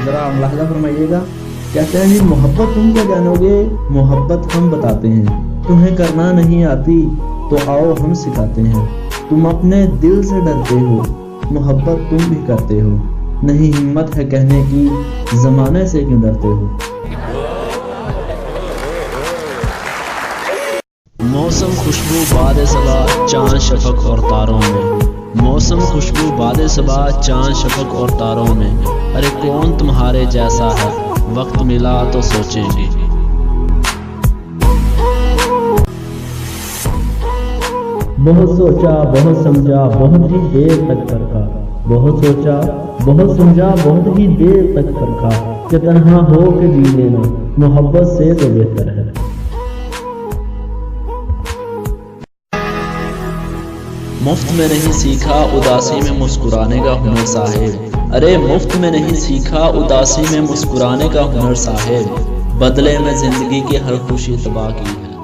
ज़रा मुलाहिज़ा फरमाइएगा। कहते हैं जी मोहब्बत तुम क्या जानोगे, मोहब्बत हम बताते हैं। तुम्हें करना नहीं आती तो आओ हम सिखाते हैं। तुम अपने दिल से डरते हो, मोहब्बत तुम भी करते हो। नहीं हिम्मत है कहने की, ज़माने से क्यों डरते हो। मौसम खुशबू बादे सबा चांद शफक और तारों में, मौसम खुशबू बादे सबा चांद शफक और तारों में। अरे कौन तुम्हारे जैसा है, वक्त मिला तो सोचेंगे। बहुत सोचा बहुत समझा बहुत ही देर तक परखा, बहुत सोचा बहुत समझा बहुत ही देर तक परखा। कि तन्हा हो के जी लेना मोहब्बत से तो बेहतर है। मुफ्त में नहीं सीखा उदासी में मुस्कुराने का हुनर साहेब। अरे मुफ्त में नहीं सीखा उदासी में मुस्कुराने का हुनर साहेब। बदले में जिंदगी की हर खुशी तबाह की है।